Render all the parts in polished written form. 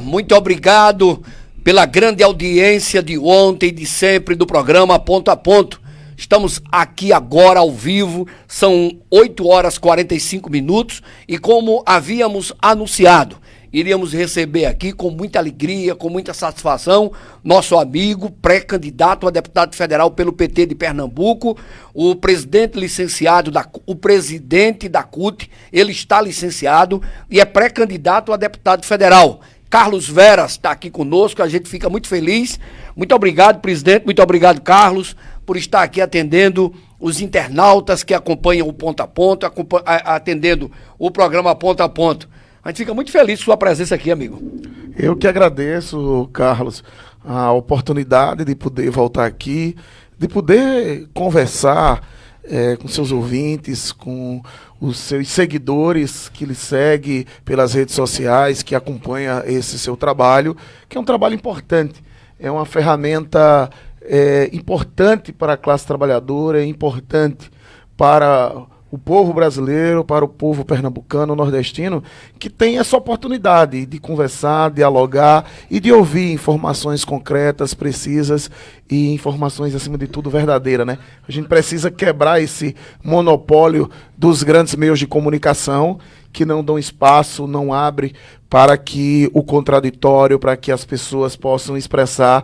Muito obrigado pela grande audiência de ontem e de sempre do programa Ponto a Ponto. Estamos aqui agora ao vivo, são 8 horas e 45 minutos e como havíamos anunciado, iríamos receber aqui com muita alegria, com muita satisfação, nosso amigo, pré-candidato a deputado federal pelo PT de Pernambuco, o presidente licenciado, o presidente da CUT, ele está licenciado e é pré-candidato a deputado federal. Carlos Veras está aqui conosco, a gente fica muito feliz. Muito obrigado, presidente, muito obrigado, Carlos, por estar aqui atendendo os internautas que acompanham o Ponto a Ponto, atendendo o programa Ponto a Ponto. A gente fica muito feliz com sua presença aqui, amigo. Eu que agradeço, Carlos, a oportunidade de poder voltar aqui, de poder conversar com seus ouvintes, com os seus seguidores que lhe seguem pelas redes sociais, que acompanham esse seu trabalho, que é um trabalho importante, é uma ferramenta importante para a classe trabalhadora, é importante para o povo brasileiro, para o povo pernambucano, nordestino, que tem essa oportunidade de conversar, dialogar e de ouvir informações concretas, precisas e informações, acima de tudo, verdadeiras, né? A gente precisa quebrar esse monopólio dos grandes meios de comunicação que não dão espaço, não abrem para que o contraditório, para que as pessoas possam expressar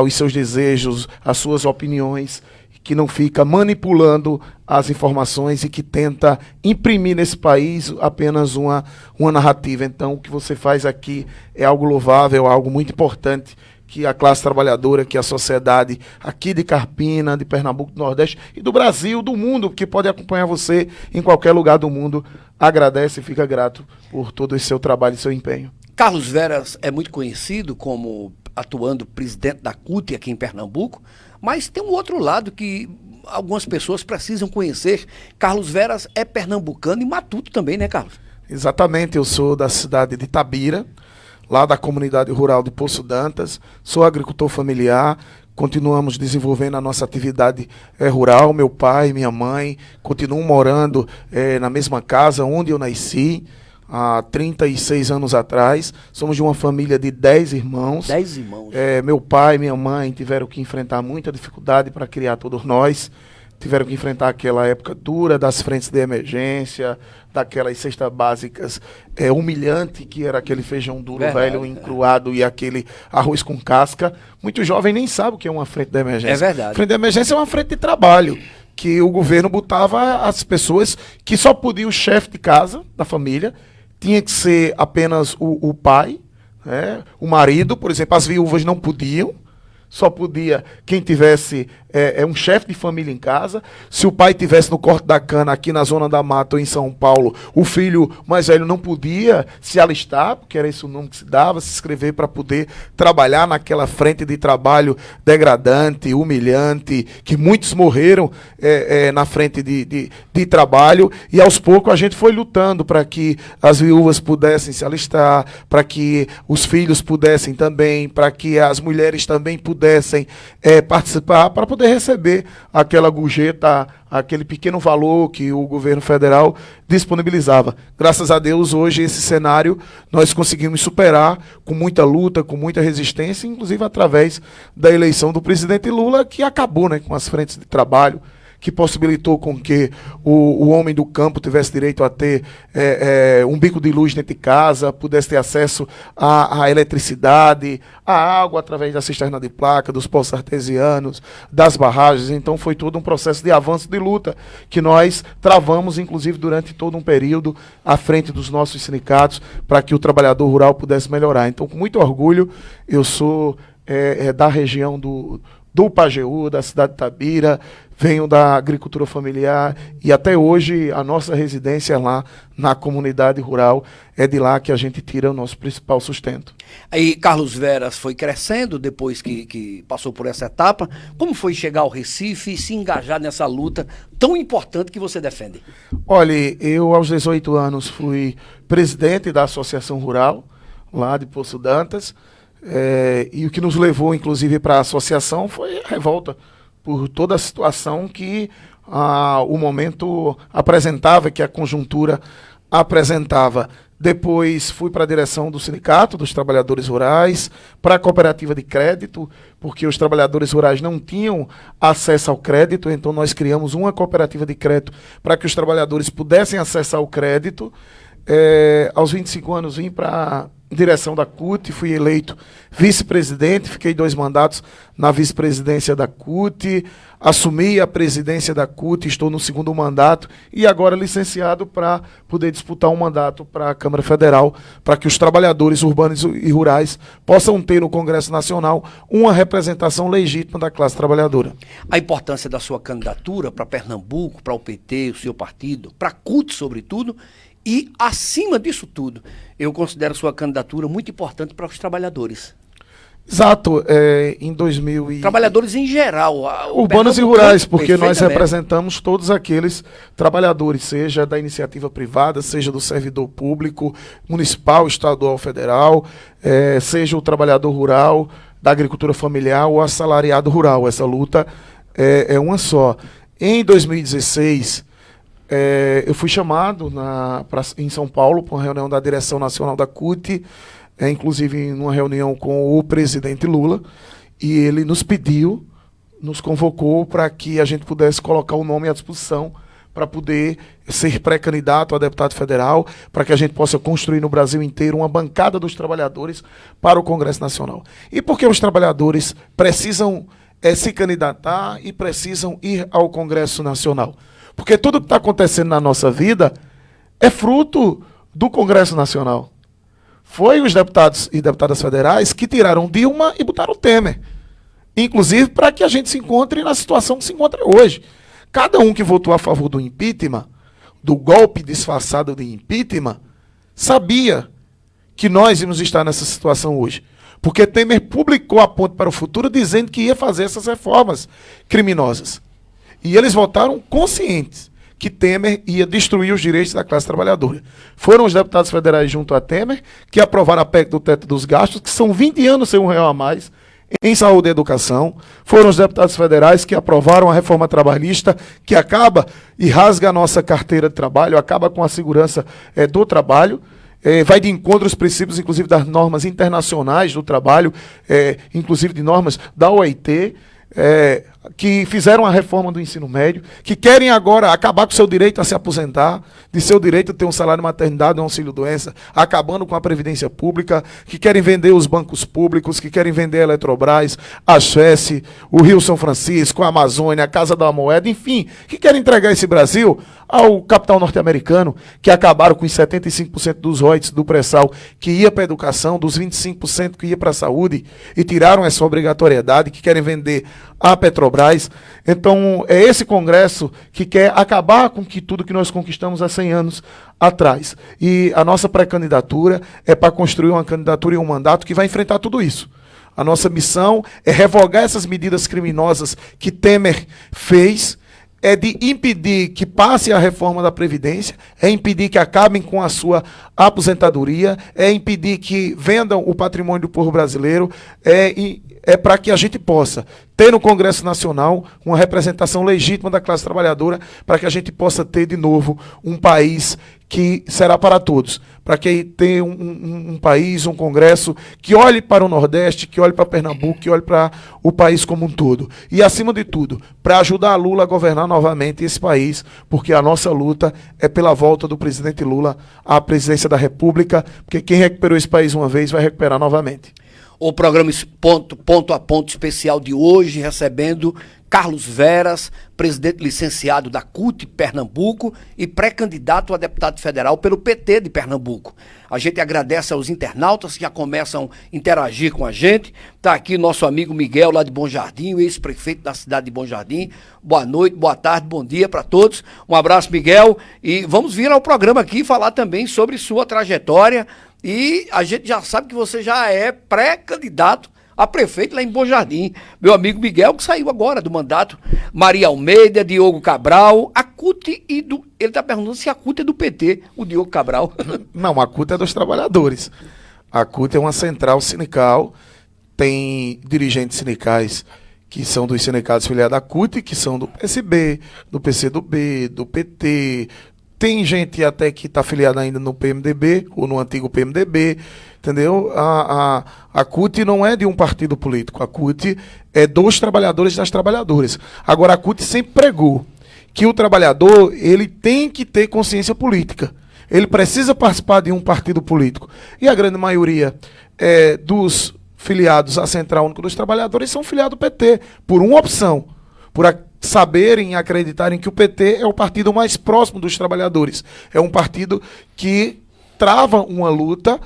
os seus desejos, as suas opiniões, que não fica manipulando as informações e que tenta imprimir nesse país apenas uma narrativa. Então, o que você faz aqui é algo louvável, algo muito importante, que a classe trabalhadora, que a sociedade aqui de Carpina, de Pernambuco, do Nordeste e do Brasil, do mundo, que pode acompanhar você em qualquer lugar do mundo, agradece e fica grato por todo esse seu trabalho e seu empenho. Carlos Veras é muito conhecido como atuando presidente da CUT aqui em Pernambuco, mas tem um outro lado que algumas pessoas precisam conhecer. Carlos Veras é pernambucano e matuto também, né, Carlos? Exatamente, eu sou da cidade de Itabira, lá da comunidade rural de Poço Dantas, sou agricultor familiar, continuamos desenvolvendo a nossa atividade rural, meu pai, minha mãe, continuam morando na mesma casa onde eu nasci, há 36 anos atrás. Somos de uma família de 10 irmãos. 10 irmãos. Meu pai e minha mãe tiveram que enfrentar muita dificuldade para criar todos nós. Tiveram que enfrentar aquela época dura das frentes de emergência, daquelas cestas básicas humilhante, que era aquele feijão duro, velho, encruado e aquele arroz com casca. Muito jovem nem sabe o que é uma frente de emergência. É verdade. Frente de emergência é uma frente de trabalho, que o governo botava as pessoas que só podia o chefe de casa, da família, tinha que ser apenas o pai, o marido, por exemplo, as viúvas não podiam, só podia quem tivesse um chefe de família em casa. Se o pai tivesse no corte da cana aqui na Zona da Mata ou em São Paulo, o filho mais velho não podia se alistar, porque era esse o nome que se dava, se inscrever para poder trabalhar naquela frente de trabalho degradante, humilhante, que muitos morreram na frente de trabalho, e aos poucos a gente foi lutando para que as viúvas pudessem se alistar, para que os filhos pudessem também, para que as mulheres também pudessem participar, para poder receber aquela gorjeta, aquele pequeno valor que o governo federal disponibilizava. Graças a Deus, hoje, esse cenário nós conseguimos superar com muita luta, com muita resistência, inclusive através da eleição do presidente Lula, que acabou, né, com as frentes de trabalho, que possibilitou com que o homem do campo tivesse direito a ter um bico de luz dentro de casa, pudesse ter acesso à eletricidade, à água através da cisterna de placa, dos poços artesianos, das barragens. Então foi todo um processo de avanço, de luta, que nós travamos, inclusive, durante todo um período, à frente dos nossos sindicatos, para que o trabalhador rural pudesse melhorar. Então, com muito orgulho, eu sou da região do Pajeú, da cidade de Itabira, venho da agricultura familiar e até hoje a nossa residência lá na comunidade rural, é de lá que a gente tira o nosso principal sustento. Aí Carlos Veras foi crescendo depois que passou por essa etapa. Como foi chegar ao Recife e se engajar nessa luta tão importante que você defende? Olha, eu aos 18 anos fui presidente da Associação Rural, lá de Poço Dantas, e o que nos levou, inclusive, para a associação foi a revolta por toda a situação que o momento apresentava, que a conjuntura apresentava. Depois fui para a direção do Sindicato dos Trabalhadores Rurais, para a cooperativa de crédito, porque os trabalhadores rurais não tinham acesso ao crédito, então nós criamos uma cooperativa de crédito para que os trabalhadores pudessem acessar o crédito. Aos 25 anos vim para a direção da CUT, fui eleito vice-presidente, fiquei 2 mandatos na vice-presidência da CUT, assumi a presidência da CUT, estou no 2º mandato e agora licenciado para poder disputar um mandato para a Câmara Federal, para que os trabalhadores urbanos e rurais possam ter no Congresso Nacional uma representação legítima da classe trabalhadora. A importância da sua candidatura para Pernambuco, para o PT, o seu partido, para a CUT sobretudo, e, acima disso tudo, eu considero sua candidatura muito importante para os trabalhadores. Exato. Em 2000 Trabalhadores em geral. Urbanos e rurais, porque nós representamos todos aqueles trabalhadores, seja da iniciativa privada, seja do servidor público, municipal, estadual, federal, seja o trabalhador rural, da agricultura familiar ou assalariado rural. Essa luta é uma só. Em 2016... eu fui chamado em São Paulo para uma reunião da direção nacional da CUT, inclusive numa reunião com o presidente Lula, e ele nos pediu, nos convocou para que a gente pudesse colocar o nome à disposição para poder ser pré-candidato a deputado federal, para que a gente possa construir no Brasil inteiro uma bancada dos trabalhadores para o Congresso Nacional. E porque os trabalhadores precisam se candidatar e precisam ir ao Congresso Nacional. Porque tudo que está acontecendo na nossa vida é fruto do Congresso Nacional. Foi os deputados e deputadas federais que tiraram Dilma e botaram Temer. Inclusive para que a gente se encontre na situação que se encontra hoje. Cada um que votou a favor do impeachment, do golpe disfarçado de impeachment, sabia que nós íamos estar nessa situação hoje. Porque Temer publicou a Ponte para o Futuro dizendo que ia fazer essas reformas criminosas. E eles votaram conscientes que Temer ia destruir os direitos da classe trabalhadora. Foram os deputados federais junto a Temer que aprovaram a PEC do teto dos gastos, que são 20 anos sem R$1 a mais, em saúde e educação. Foram os deputados federais que aprovaram a reforma trabalhista, que acaba e rasga a nossa carteira de trabalho, acaba com a segurança do trabalho, vai de encontro aos princípios, inclusive, das normas internacionais do trabalho, inclusive de normas da OIT, que fizeram a reforma do ensino médio, que querem agora acabar com o seu direito a se aposentar, de seu direito a ter um salário de maternidade, um auxílio-doença, acabando com a Previdência Pública, que querem vender os bancos públicos, que querem vender a Eletrobras, a Chesse, o Rio São Francisco, a Amazônia, a Casa da Moeda, enfim, que querem entregar esse Brasil ao capital norte-americano, que acabaram com os 75% dos royalties do pré-sal que ia para a educação, dos 25% que ia para a saúde, e tiraram essa obrigatoriedade, que querem vender a Petrobras. Então, é esse Congresso que quer acabar com tudo que nós conquistamos há 100 anos atrás. E a nossa pré-candidatura é para construir uma candidatura e um mandato que vai enfrentar tudo isso. A nossa missão é revogar essas medidas criminosas que Temer fez, é de impedir que passe a reforma da Previdência, é impedir que acabem com a sua aposentadoria, é impedir que vendam o patrimônio do povo brasileiro, é para que a gente possa ter no Congresso Nacional uma representação legítima da classe trabalhadora, para que a gente possa ter de novo um país que será para todos, para que tenha um país, um Congresso que olhe para o Nordeste, que olhe para Pernambuco, que olhe para o país como um todo. E, acima de tudo, para ajudar a Lula a governar novamente esse país, porque a nossa luta é pela volta do presidente Lula à presidência da República, porque quem recuperou esse país uma vez vai recuperar novamente. O programa ponto a ponto especial de hoje, recebendo Carlos Veras, presidente licenciado da CUT Pernambuco e pré-candidato a deputado federal pelo PT de Pernambuco. A gente agradece aos internautas que já começam a interagir com a gente. Está aqui nosso amigo Miguel, lá de Bom Jardim, o ex-prefeito da cidade de Bom Jardim. Boa noite, boa tarde, bom dia para todos. Um abraço, Miguel. E vamos vir ao programa aqui falar também sobre sua trajetória. E a gente já sabe que você já é pré-candidato a prefeito lá em Bom Jardim. Meu amigo Miguel, que saiu agora do mandato. Maria Almeida, Diogo Cabral, a CUT e do... Ele está perguntando se a CUT é do PT, o Diogo Cabral. Não, a CUT é dos trabalhadores. A CUT é uma central sindical, tem dirigentes sindicais que são dos sindicatos filiados à CUT, que são do PSB, do PCdoB, do PT, Tem gente até que está afiliada ainda no PMDB, ou no antigo PMDB, entendeu? A CUT não é de um partido político, a CUT é dos trabalhadores e das trabalhadoras. Agora, a CUT sempre pregou que o trabalhador ele tem que ter consciência política. Ele precisa participar de um partido político. E a grande maioria dos filiados à Central Única dos Trabalhadores são filiados ao PT, por uma opção, por saberem e acreditarem que o PT é o partido mais próximo dos trabalhadores. É um partido que trava uma luta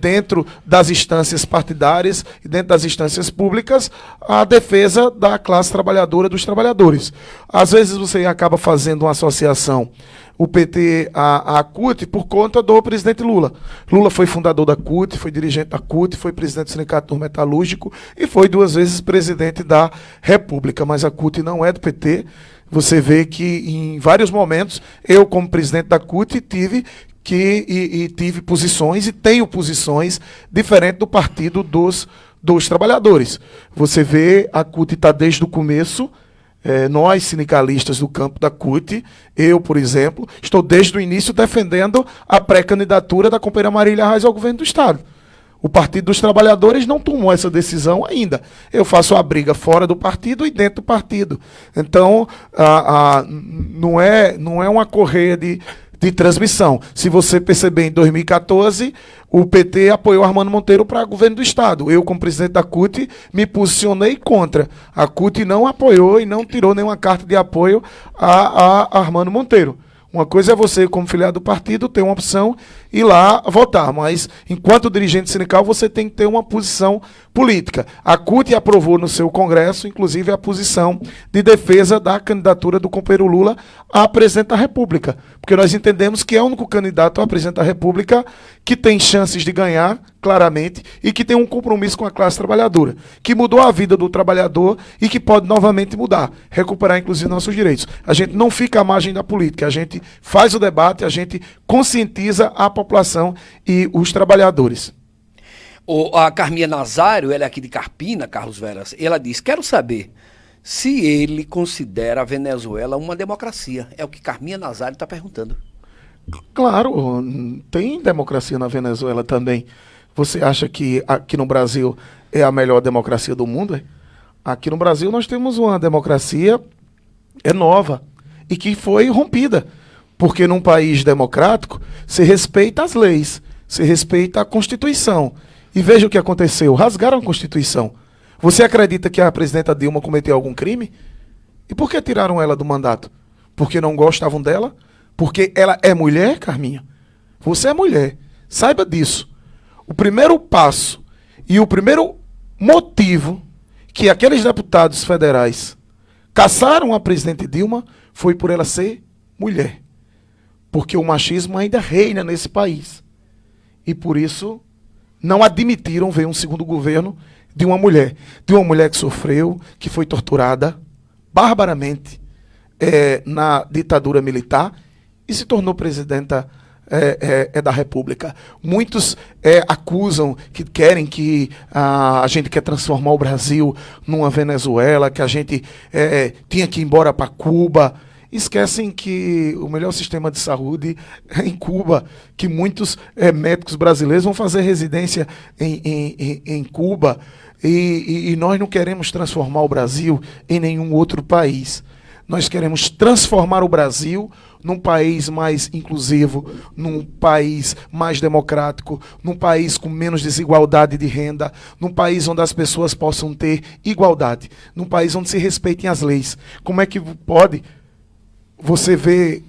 dentro das instâncias partidárias e dentro das instâncias públicas a defesa da classe trabalhadora dos trabalhadores. Às vezes você acaba fazendo uma associação, o PT à CUT, por conta do presidente Lula. Lula foi fundador da CUT, foi dirigente da CUT, foi presidente do Sindicato Metalúrgico e foi 2 vezes presidente da República. Mas a CUT não é do PT. Você vê que em vários momentos, eu como presidente da CUT tive posições e tenho posições diferentes do Partido dos Trabalhadores. Você vê, a CUT está desde o começo, nós sindicalistas do campo da CUT, eu, por exemplo, estou desde o início defendendo a pré-candidatura da companheira Marília Reis ao governo do Estado. O Partido dos Trabalhadores não tomou essa decisão ainda. Eu faço a briga fora do partido e dentro do partido. Então, não é uma correia de transmissão. Se você perceber, em 2014, o PT apoiou Armando Monteiro para governo do Estado. Eu, como presidente da CUT, me posicionei contra. A CUT não apoiou e não tirou nenhuma carta de apoio a Armando Monteiro. Uma coisa é você, como filiado do partido, ter uma opção e ir lá votar, mas enquanto dirigente sindical você tem que ter uma posição política. A CUT aprovou no seu congresso, inclusive, a posição de defesa da candidatura do companheiro Lula a presidente da República, porque nós entendemos que é o único candidato a presidente da República que tem chances de ganhar, claramente, e que tem um compromisso com a classe trabalhadora, que mudou a vida do trabalhador e que pode novamente mudar, recuperar, inclusive, nossos direitos. A gente não fica à margem da política, a gente faz o debate, a gente conscientiza a população e os trabalhadores. A Carminha Nazário, ela é aqui de Carpina, Carlos Veras, ela diz, quero saber se ele considera a Venezuela uma democracia. É o que Carminha Nazário está perguntando. Claro, tem democracia na Venezuela também. Você acha que aqui no Brasil é a melhor democracia do mundo? Aqui no Brasil nós temos uma democracia nova e que foi rompida. Porque num país democrático se respeita as leis, se respeita a Constituição. E veja o que aconteceu, rasgaram a Constituição. Você acredita que a presidenta Dilma cometeu algum crime? E por que tiraram ela do mandato? Porque não gostavam dela? Porque ela é mulher, Carminha? Você é mulher, saiba disso. O primeiro passo e o primeiro motivo que aqueles deputados federais caçaram a presidente Dilma foi por ela ser mulher. Porque o machismo ainda reina nesse país. E por isso não admitiram ver um segundo governo de uma mulher que sofreu, que foi torturada barbaramente na ditadura militar e se tornou presidenta da República. Muitos acusam que querem que a gente quer transformar o Brasil numa Venezuela, que a gente tinha que ir embora para Cuba. Esquecem que o melhor sistema de saúde é em Cuba, que muitos médicos brasileiros vão fazer residência em Cuba, e nós não queremos transformar o Brasil em nenhum outro país. Nós queremos transformar o Brasil num país mais inclusivo, num país mais democrático, num país com menos desigualdade de renda, num país onde as pessoas possam ter igualdade, num país onde se respeitem as leis. Como é que pode você ver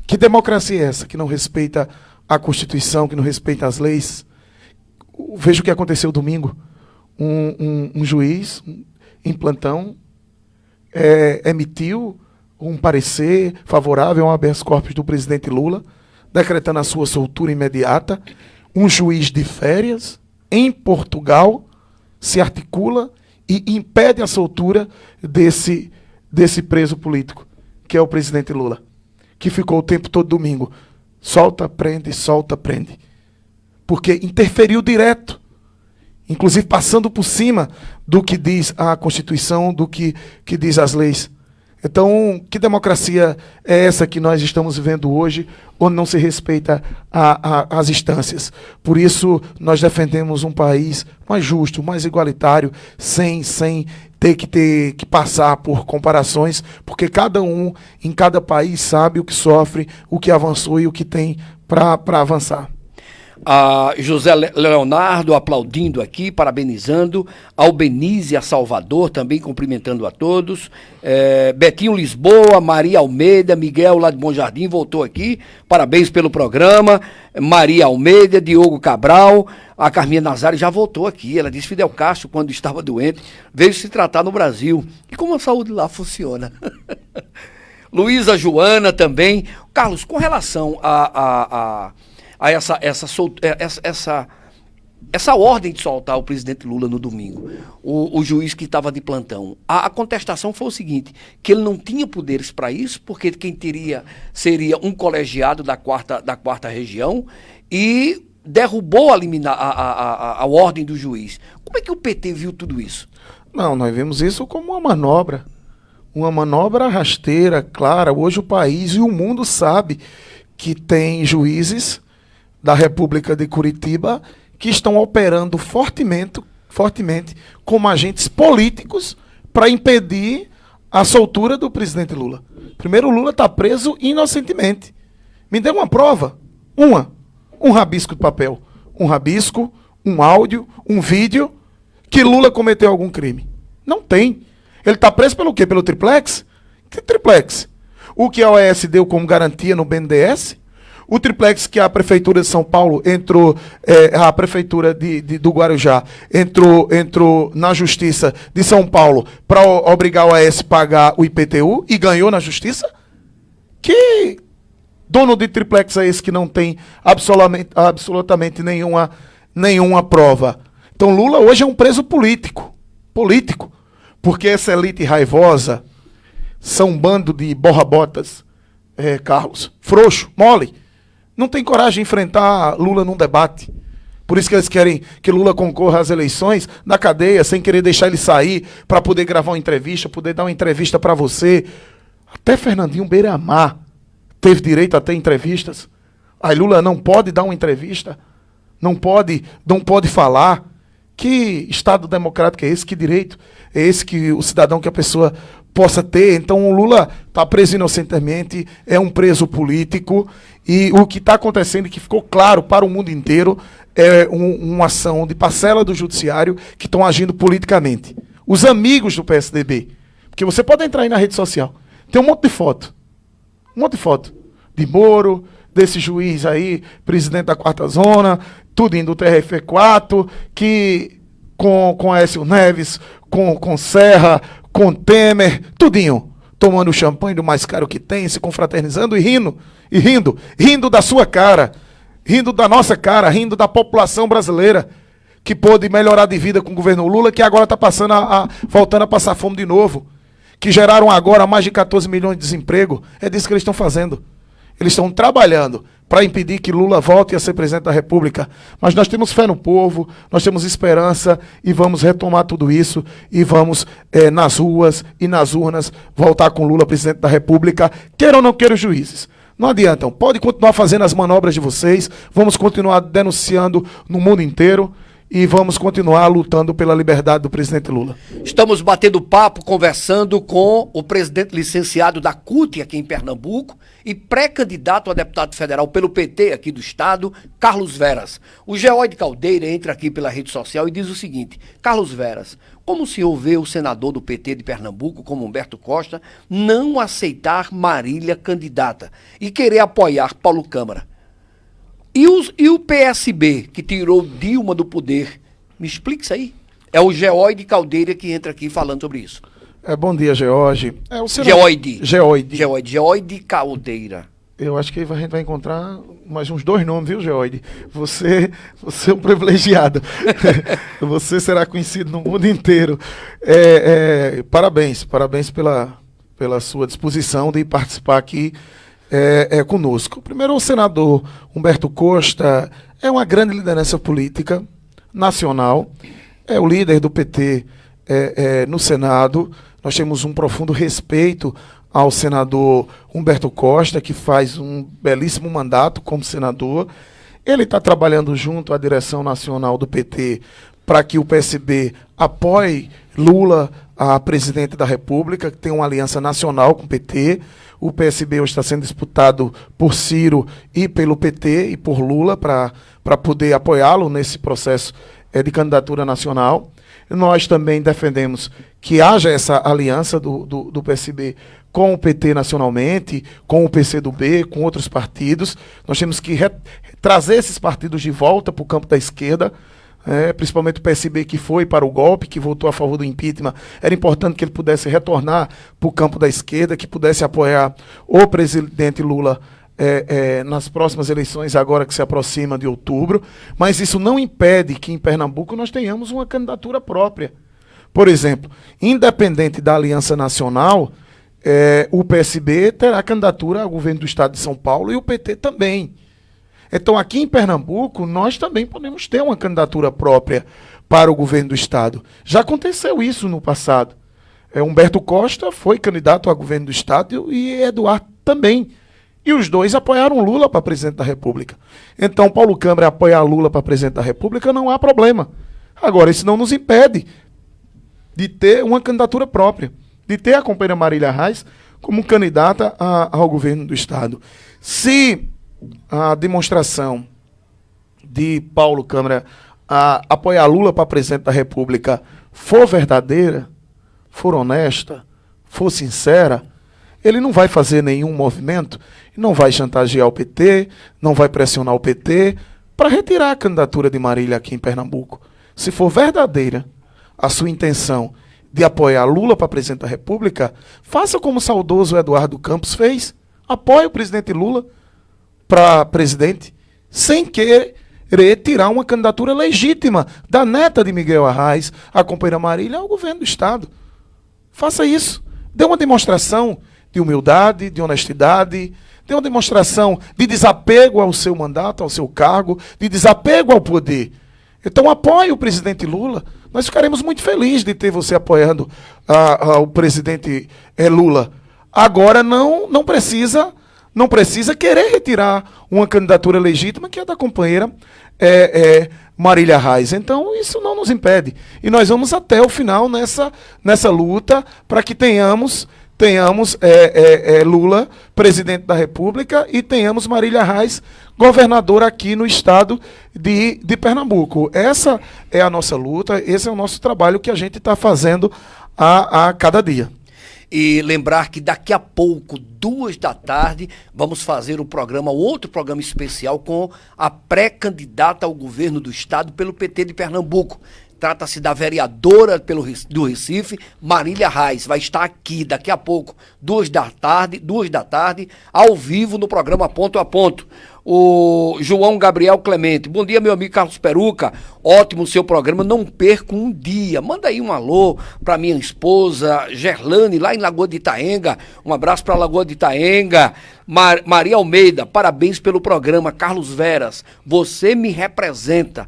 que democracia é essa que não respeita a Constituição, que não respeita as leis? Veja o que aconteceu domingo. Um juiz em plantão emitiu um parecer favorável ao habeas corpus do presidente Lula, decretando a sua soltura imediata. Um juiz de férias em Portugal se articula e impede a soltura desse preso político, que é o presidente Lula, que ficou o tempo todo domingo. Solta, prende, porque interferiu direto, inclusive passando por cima do que diz a Constituição, do que diz as leis. Então, que democracia é essa que nós estamos vivendo hoje, onde não se respeita as instâncias? Por isso, nós defendemos um país mais justo, mais igualitário, sem ter que passar por comparações, porque cada um, em cada país, sabe o que sofre, o que avançou e o que tem para avançar. A José Leonardo aplaudindo aqui, parabenizando. Albenize a Salvador também cumprimentando a todos. Betinho Lisboa, Maria Almeida, Miguel lá de Bom Jardim voltou aqui. Parabéns pelo programa. Maria Almeida, Diogo Cabral. A Carminha Nazário já voltou aqui. Ela disse: Fidel Castro, quando estava doente, veio se tratar no Brasil. E como a saúde lá funciona? Luísa Joana também. Carlos, com relação a essa ordem de soltar o presidente Lula no domingo, o juiz que estava de plantão, a contestação foi o seguinte, que ele não tinha poderes para isso, porque quem teria seria um colegiado da quarta região, e derrubou a ordem do juiz. Como é que o PT viu tudo isso? Não, nós vimos isso como uma manobra rasteira, clara. Hoje o país e o mundo sabe que tem juízes da República de Curitiba que estão operando fortemente como agentes políticos para impedir a soltura do presidente Lula. Primeiro, o Lula está preso inocentemente. Me dê uma prova. Um rabisco de papel. Um rabisco, um áudio, um vídeo que Lula cometeu algum crime. Não tem. Ele está preso pelo quê? Pelo triplex? Que triplex? O que a OAS deu como garantia no BNDES? O triplex que a Prefeitura de São Paulo entrou, a Prefeitura do Guarujá entrou na Justiça de São Paulo para obrigar o OAS a pagar o IPTU e ganhou na Justiça? Que dono de triplex é esse que não tem absolutamente nenhuma prova? Então Lula hoje é um preso político, porque essa elite raivosa são um bando de borra-botas, Carlos, frouxo, mole. Não tem coragem de enfrentar Lula num debate. Por isso que eles querem que Lula concorra às eleições na cadeia, sem querer deixar ele sair para poder gravar uma entrevista, poder dar uma entrevista para você. Até Fernandinho Beiramar teve direito a ter entrevistas. Aí Lula não pode dar uma entrevista, não pode falar. Que Estado democrático é esse? Que direito é esse que o cidadão, que a pessoa possa ter? Então o Lula está preso inocentemente, é um preso político, e o que está acontecendo e que ficou claro para o mundo inteiro é uma ação de parcela do judiciário que estão agindo politicamente. Os amigos do PSDB, porque você pode entrar aí na rede social, tem um monte de foto de Moro, desse juiz aí, presidente da quarta zona, tudo indo do TRF4, que com Aécio Neves, com Serra, com Temer, tudinho, tomando o champanhe do mais caro que tem, se confraternizando e rindo da sua cara, rindo da nossa cara, rindo da população brasileira, que pôde melhorar de vida com o governo Lula, que agora está voltando a passar fome de novo, que geraram agora mais de 14 milhões de desemprego. É disso que eles estão fazendo. Eles estão trabalhando para impedir que Lula volte a ser presidente da República. Mas nós temos fé no povo, nós temos esperança e vamos retomar tudo isso e vamos, nas ruas e nas urnas, voltar com Lula presidente da República, queira ou não queira os juízes. Não adiantam, pode continuar fazendo as manobras de vocês, vamos continuar denunciando no mundo inteiro e vamos continuar lutando pela liberdade do presidente Lula. Estamos batendo papo, conversando com o presidente licenciado da CUT aqui em Pernambuco e pré-candidato a deputado federal pelo PT aqui do estado, Carlos Veras. O Geóide Caldeira entra aqui pela rede social e diz o seguinte: Carlos Veras, como o senhor vê o senador do PT de Pernambuco, como Humberto Costa, não aceitar Marília candidata e querer apoiar Paulo Câmara? E o PSB, que tirou Dilma do poder? Me explica isso aí. É o Geóide Caldeira que entra aqui falando sobre isso. Bom dia, George. Geóide Caldeira. Eu acho que a gente vai encontrar mais uns 2 nomes, viu, Geóide? Você é um privilegiado. Você será conhecido no mundo inteiro. Parabéns pela sua disposição de participar aqui conosco. Primeiro, o senador Humberto Costa é uma grande liderança política nacional, é o líder do PT no Senado, Nós temos um profundo respeito ao senador Humberto Costa, que faz um belíssimo mandato como senador. Ele está trabalhando junto à direção nacional do PT para que o PSB apoie Lula a presidente da República, que tem uma aliança nacional com o PT. O PSB hoje está sendo disputado por Ciro e pelo PT e por Lula para poder apoiá-lo nesse processo de candidatura nacional. Nós também defendemos que haja essa aliança do PSB com o PT nacionalmente, com o PCdoB, com outros partidos. Nós temos que trazer esses partidos de volta para o campo da esquerda, principalmente o PSB, que foi para o golpe, que votou a favor do impeachment. Era importante que ele pudesse retornar para o campo da esquerda, que pudesse apoiar o presidente Lula nas próximas eleições, agora que se aproxima de outubro. Mas isso não impede que em Pernambuco nós tenhamos uma candidatura própria. Por exemplo, independente da Aliança Nacional, o PSB terá candidatura ao governo do estado de São Paulo e o PT também. Então, aqui em Pernambuco, nós também podemos ter uma candidatura própria para o governo do estado. Já aconteceu isso no passado. Humberto Costa foi candidato a governo do estado e Eduardo também. E os dois apoiaram Lula para presidente da República. Então, Paulo Câmara apoiar Lula para presidente da República não há problema. Agora, isso não nos impede de ter uma candidatura própria, de ter a companheira Marília Reis como candidata ao governo do estado. Se a demonstração de Paulo Câmara a apoiar Lula para presidente da República for verdadeira, for honesta, for sincera, ele não vai fazer nenhum movimento, não vai chantagear o PT, não vai pressionar o PT para retirar a candidatura de Marília aqui em Pernambuco. Se for verdadeira a sua intenção de apoiar Lula para presidente da República, faça como o saudoso Eduardo Campos fez. Apoie o presidente Lula para presidente, sem querer tirar uma candidatura legítima da neta de Miguel Arraes, a companheira Marília, ao governo do estado. Faça isso. Dê uma demonstração de humildade, de honestidade, dê uma demonstração de desapego ao seu mandato, ao seu cargo, de desapego ao poder. Então apoie o presidente Lula. Nós ficaremos muito felizes de ter você apoiando o presidente Lula. Agora não precisa querer retirar uma candidatura legítima, que é da companheira Marília Reis. Então, isso não nos impede. E nós vamos até o final nessa luta para que tenhamos Lula presidente da República e tenhamos Marília Reis governadora aqui no estado de Pernambuco. Essa é a nossa luta, esse é o nosso trabalho que a gente está fazendo a cada dia. E lembrar que daqui a pouco, 14h, vamos fazer outro programa especial com a pré-candidata ao governo do estado pelo PT de Pernambuco. Trata-se da vereadora do Recife, Marília Reis. Vai estar aqui daqui a pouco, 14h, ao vivo no programa Ponto a Ponto. O João Gabriel Clemente. Bom dia, meu amigo Carlos Peruca. Ótimo o seu programa, não perco um dia. Manda aí um alô para minha esposa Gerlane, lá em Lagoa de Itaenga. Um abraço para Lagoa de Itaenga. Maria Almeida, parabéns pelo programa. Carlos Veras, você me representa.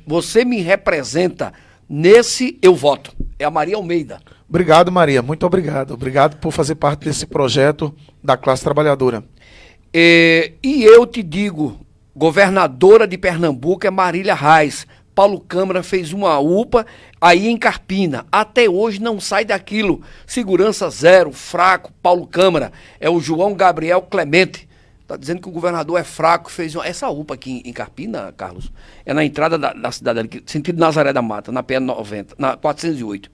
Você me representa, nesse eu voto. É a Maria Almeida. Obrigado, Maria, muito obrigado. Obrigado por fazer parte desse projeto da classe trabalhadora. E eu te digo, governadora de Pernambuco é Marília Reis. Paulo Câmara fez uma UPA aí em Carpina. Até hoje não sai daquilo. Segurança zero, fraco, Paulo Câmara. É o João Gabriel Clemente. Está dizendo que o governador é fraco, fez essa UPA aqui em Carpina, Carlos, é na entrada da cidade ali, sentido Nazaré da Mata, na PN 90, na 408.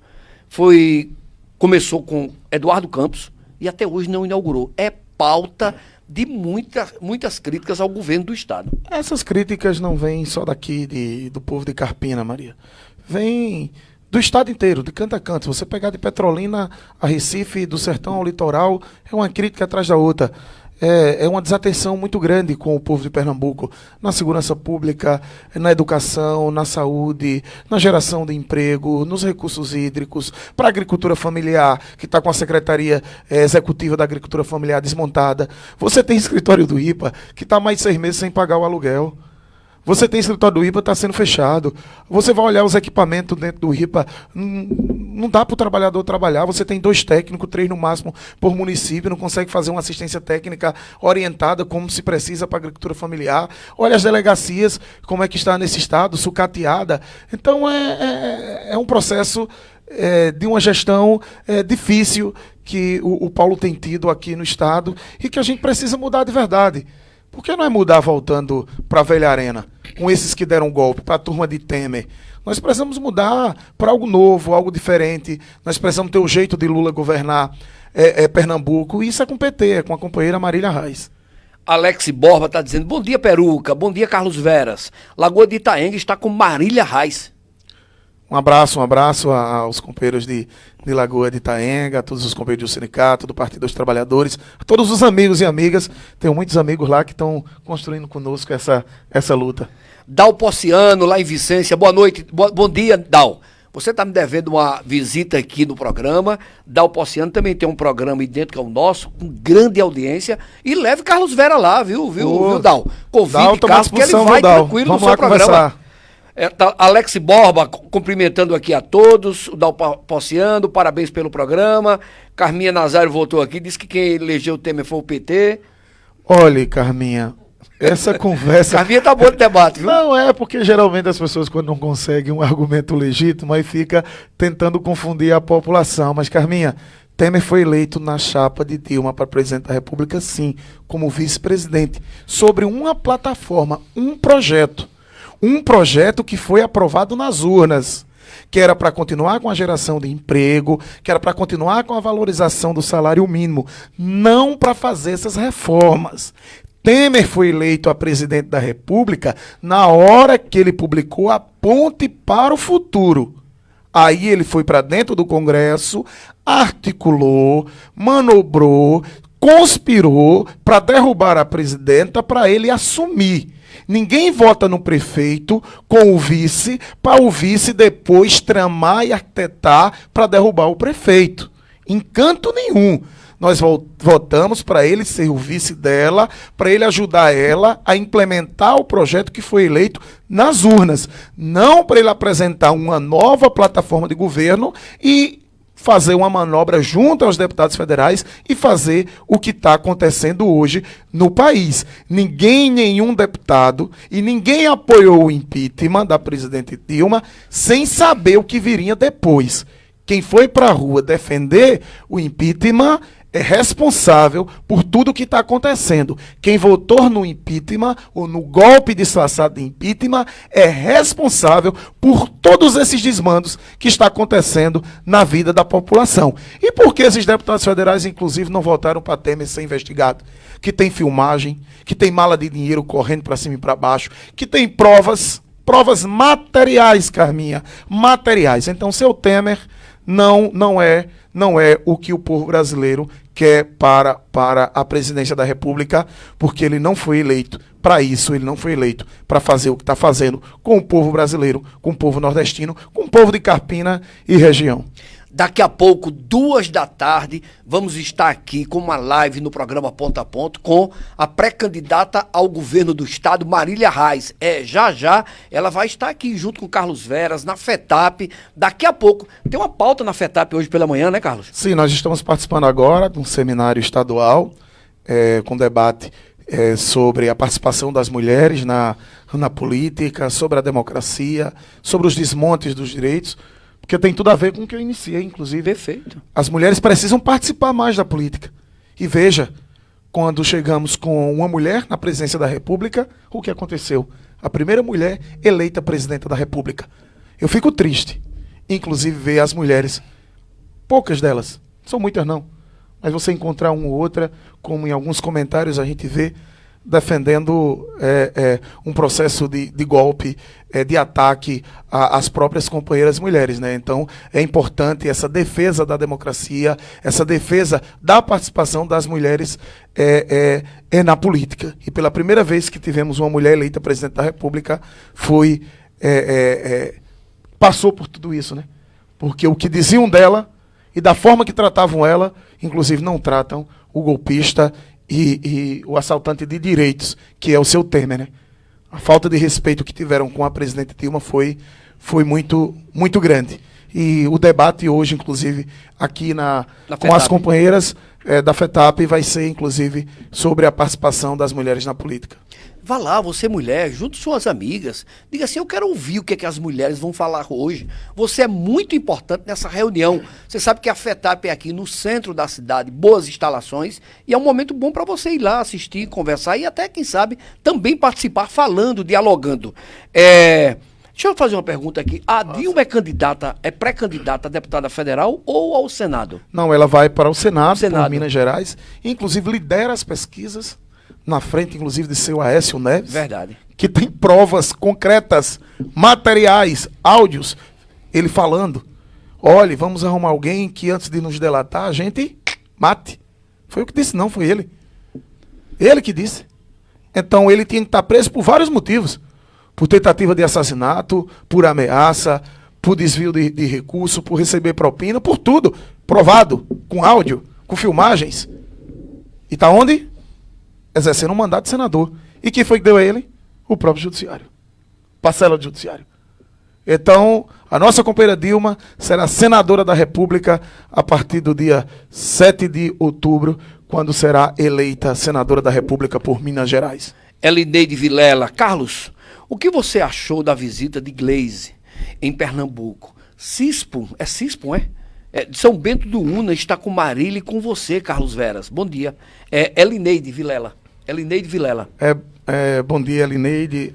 Começou com Eduardo Campos e até hoje não inaugurou. É pauta de muitas críticas ao governo do estado. Essas críticas não vêm só daqui do povo de Carpina, Maria. Vêm do estado inteiro, de canto a canto. Se você pegar de Petrolina a Recife, do sertão ao litoral, é uma crítica atrás da outra. É uma desatenção muito grande com o povo de Pernambuco, na segurança pública, na educação, na saúde, na geração de emprego, nos recursos hídricos, para a agricultura familiar, que está com a Secretaria Executiva da Agricultura Familiar desmontada. Você tem escritório do IPA que está mais de 6 meses sem pagar o aluguel. Você tem escritório do IPA, está sendo fechado. Você vai olhar os equipamentos dentro do IPA, não dá para o trabalhador trabalhar. Você tem 2 técnicos, 3 no máximo por município, não consegue fazer uma assistência técnica orientada como se precisa para a agricultura familiar. Olha as delegacias, como é que está nesse estado, sucateada. Então é um processo de uma gestão difícil que o Paulo tem tido aqui no estado e que a gente precisa mudar de verdade. Por que não é mudar voltando para a velha arena, com esses que deram golpe, para a turma de Temer? Nós precisamos mudar para algo novo, algo diferente. Nós precisamos ter o jeito de Lula governar Pernambuco. E isso é com o PT, é com a companheira Marília Reis. Alex Borba está dizendo, bom dia Peruca, bom dia Carlos Veras. Lagoa de Itaenga está com Marília Reis. Um abraço aos companheiros de Lagoa de Itaenga, a todos os companheiros do sindicato, do Partido dos Trabalhadores, a todos os amigos e amigas. Tenho muitos amigos lá que estão construindo conosco essa luta. Dal Ponciano, lá em Vicência. Boa noite, bom dia, Dal. Você está me devendo uma visita aqui no programa. Dal Ponciano também tem um programa idêntico que é o nosso, com grande audiência. E leve Carlos Vera lá, viu, Dal? Convide Carlos, que ele vai tranquilo no seu programa. Conversar. Tá Alex Borba cumprimentando aqui a todos, o Dal Ponciano, parabéns pelo programa. Carminha Nazário voltou aqui, disse que quem elegeu o Temer foi o PT. Olha, Carminha, essa conversa... Carminha tá boa no debate, viu? Não, porque geralmente as pessoas quando não conseguem um argumento legítimo, aí fica tentando confundir a população. Mas, Carminha, Temer foi eleito na chapa de Dilma para presidente da República, sim, como vice-presidente, sobre uma plataforma, um projeto que foi aprovado nas urnas, que era para continuar com a geração de emprego, que era para continuar com a valorização do salário mínimo, não para fazer essas reformas. Temer foi eleito a presidente da República na hora que ele publicou a Ponte para o Futuro. Aí ele foi para dentro do Congresso, articulou, manobrou, conspirou para derrubar a presidenta para ele assumir. Ninguém vota no prefeito com o vice, para o vice depois tramar e arquitetar para derrubar o prefeito. Em canto nenhum. Nós votamos para ele ser o vice dela, para ele ajudar ela a implementar o projeto que foi eleito nas urnas. Não para ele apresentar uma nova plataforma de governo e fazer uma manobra junto aos deputados federais e fazer o que está acontecendo hoje no país. Nenhum deputado e ninguém apoiou o impeachment da presidente Dilma sem saber o que viria depois. Quem foi para a rua defender o impeachment é responsável por tudo o que está acontecendo. Quem votou no impeachment ou no golpe disfarçado de impeachment é responsável por todos esses desmandos que está acontecendo na vida da população. E por que esses deputados federais, inclusive, não votaram para Temer ser investigado? Que tem filmagem, que tem mala de dinheiro correndo para cima e para baixo, que tem provas materiais, Carminha, materiais. Então, seu Temer não é o que o povo brasileiro quer para a presidência da República, porque ele não foi eleito para isso, ele não foi eleito para fazer o que está fazendo com o povo brasileiro, com o povo nordestino, com o povo de Carpina e região. Daqui a pouco, 14h, vamos estar aqui com uma live no programa Ponto a Ponto com a pré-candidata ao governo do estado, Marília Reis. Já ela vai estar aqui junto com Carlos Veras, na FETAP. Daqui a pouco, tem uma pauta na FETAP hoje pela manhã, né, Carlos? Sim, nós estamos participando agora de um seminário estadual com debate sobre a participação das mulheres na política, sobre a democracia, sobre os desmontes dos direitos. Porque tem tudo a ver com o que eu iniciei, inclusive. Perfeito. As mulheres precisam participar mais da política. E veja, quando chegamos com uma mulher na presidência da República, o que aconteceu? A primeira mulher eleita presidenta da República. Eu fico triste, inclusive, ver as mulheres, poucas delas, não são muitas não, mas você encontrar uma ou outra, como em alguns comentários a gente vê, defendendo um processo de golpe, de ataque às próprias companheiras mulheres, né? Então, é importante essa defesa da democracia, essa defesa da participação das mulheres na política. E pela primeira vez que tivemos uma mulher eleita presidente da República, passou por tudo isso, né? Porque o que diziam dela e da forma que tratavam ela, inclusive não tratam o golpista e o assaltante de direitos, que é o seu Temer, né? A falta de respeito que tiveram com a presidente Dilma foi muito, muito grande. E o debate hoje, inclusive, aqui com as companheiras da FETAP, vai ser, inclusive, sobre a participação das mulheres na política. Vá lá, você mulher, junto suas amigas, diga assim, eu quero ouvir o que é que as mulheres vão falar hoje. Você é muito importante nessa reunião. Você sabe que a FETAP é aqui no centro da cidade, boas instalações, e é um momento bom para você ir lá assistir, conversar e até, quem sabe, também participar, falando, dialogando. Deixa eu fazer uma pergunta aqui. A Dilma é pré-candidata a deputada federal ou ao Senado? Não, ela vai para o Senado. Por Minas Gerais, inclusive lidera as pesquisas, na frente, inclusive, de seu Aécio Neves. Verdade. Que tem provas concretas, materiais, áudios, ele falando, olhe, vamos arrumar alguém que antes de nos delatar, a gente mate. Foi o que disse, não, foi ele. Ele que disse. Então ele tinha que estar preso por vários motivos. Por tentativa de assassinato, por ameaça, por desvio de recurso, por receber propina, por tudo. Provado, com áudio, com filmagens. E está onde? Exercendo um mandato de senador. E quem foi que deu a ele? O próprio judiciário. Parcela do judiciário. Então, a nossa companheira Dilma será senadora da República a partir do dia 7 de outubro, quando será eleita senadora da República por Minas Gerais. Elineide Vilela. Carlos, o que você achou da visita de Gleisi em Pernambuco? Cispo, de São Bento do Una está com Marília e com você, Carlos Veras. Bom dia. Elineide Vilela. Elineide Vilela. Bom dia, Elineide.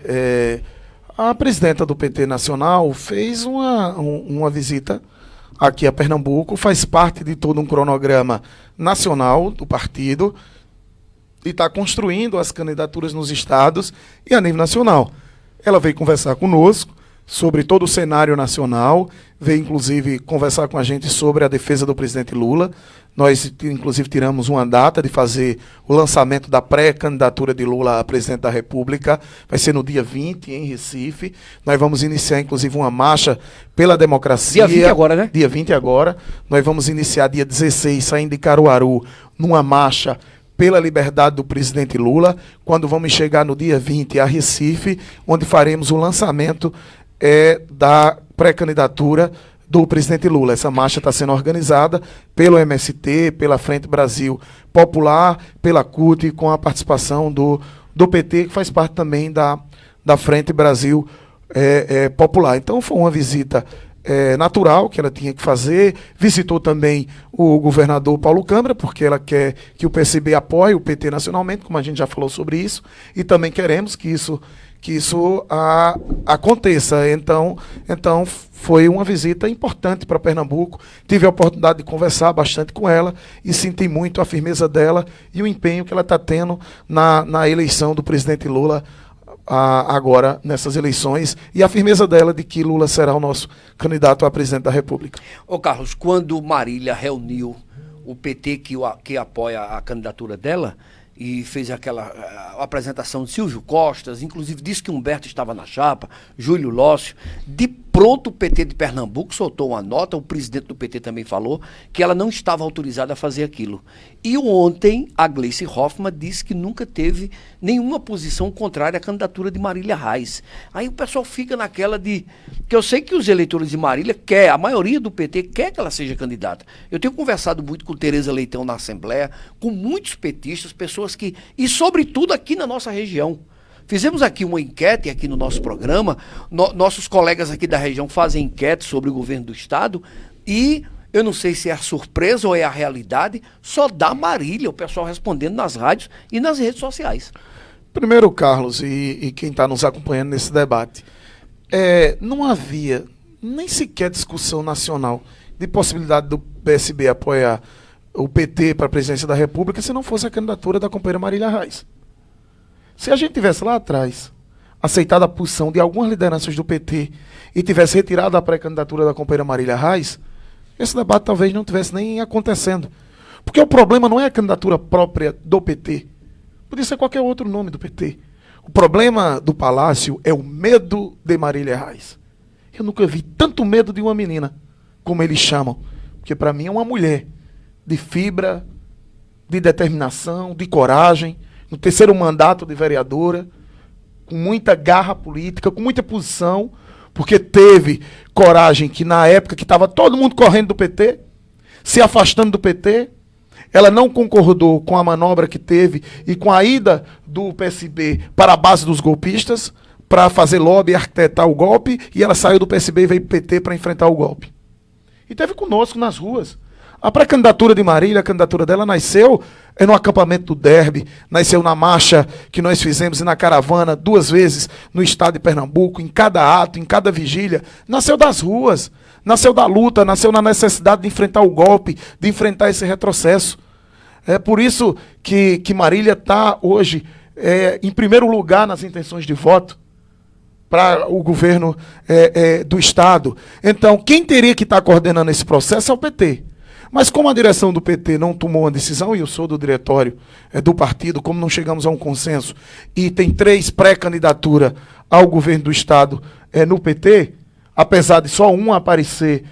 A presidenta do PT Nacional fez uma visita aqui a Pernambuco, faz parte de todo um cronograma nacional do partido e está construindo as candidaturas nos estados e a nível nacional. Ela veio conversar conosco sobre todo o cenário nacional, veio inclusive conversar com a gente sobre a defesa do presidente Lula. Nós, inclusive, tiramos uma data de fazer o lançamento da pré-candidatura de Lula a presidente da República. Vai ser no dia 20, em Recife. Nós vamos iniciar, inclusive, uma marcha pela democracia. Dia 20 agora, né? Dia 20 agora. Nós vamos iniciar dia 16, saindo de Caruaru, numa marcha pela liberdade do presidente Lula, quando vamos chegar no dia 20 a Recife, onde faremos o lançamento da pré-candidatura do presidente Lula. Essa marcha está sendo organizada pelo MST, pela Frente Brasil Popular, pela CUT, com a participação do PT, que faz parte também da Frente Brasil Popular. Então foi uma visita natural que ela tinha que fazer. Visitou também o governador Paulo Câmara, porque ela quer que o PSB apoie o PT nacionalmente, como a gente já falou sobre isso, e também queremos que isso aconteça. Então foi uma visita importante para Pernambuco. Tive a oportunidade de conversar bastante com ela e senti muito a firmeza dela e o empenho que ela está tendo na eleição do presidente Lula agora nessas eleições, e a firmeza dela de que Lula será o nosso candidato a presidente da República. Ô Carlos, quando Marília reuniu o PT que apoia a candidatura dela e fez aquela apresentação de Silvio Costas, inclusive disse que Humberto estava na chapa, Júlio Lócio, de pronto o PT de Pernambuco soltou uma nota, o presidente do PT também falou que ela não estava autorizada a fazer aquilo. E ontem a Gleice Hoffmann disse que nunca teve nenhuma posição contrária à candidatura de Marília Reis. Aí o pessoal fica naquela que eu sei que os eleitores de Marília a maioria do PT quer que ela seja candidata. Eu tenho conversado muito com Tereza Leitão na Assembleia, com muitos petistas, pessoas e sobretudo aqui na nossa região. Fizemos aqui uma enquete aqui no nosso programa, nossos colegas aqui da região fazem enquete sobre o governo do estado e eu não sei se é a surpresa ou é a realidade, só dá Marília, o pessoal respondendo nas rádios e nas redes sociais. Primeiro, Carlos, e quem está nos acompanhando nesse debate, não havia nem sequer discussão nacional de possibilidade do PSB apoiar o PT para a presidência da República se não fosse a candidatura da companheira Marília Reis. Se a gente tivesse lá atrás aceitado a posição de algumas lideranças do PT e tivesse retirado a pré-candidatura da companheira Marília Reis, esse debate talvez não tivesse nem acontecendo. Porque o problema não é a candidatura própria do PT. Podia ser qualquer outro nome do PT. O problema do Palácio é o medo de Marília Reis. Eu nunca vi tanto medo de uma menina, como eles chamam. Porque para mim é uma mulher de fibra, de determinação, de coragem, no terceiro mandato de vereadora, com muita garra política, com muita posição, porque teve coragem que na época que estava todo mundo correndo do PT, se afastando do PT, ela não concordou com a manobra que teve e com a ida do PSB para a base dos golpistas, para fazer lobby e arquitetar o golpe, e ela saiu do PSB e veio para o PT para enfrentar o golpe. E teve conosco nas ruas. A pré-candidatura de Marília, a candidatura dela nasceu no acampamento do Derby, nasceu na marcha que nós fizemos e na caravana 2 vezes no estado de Pernambuco, em cada ato, em cada vigília. Nasceu das ruas, nasceu da luta, nasceu na necessidade de enfrentar o golpe, de enfrentar esse retrocesso. É por isso que Marília está hoje em primeiro lugar nas intenções de voto para o governo do estado. Então, quem teria que estar coordenando esse processo é o PT. Mas como a direção do PT não tomou uma decisão, e eu sou do diretório do partido, como não chegamos a um consenso, e tem 3 pré-candidaturas ao governo do estado no PT, apesar de só uma aparecer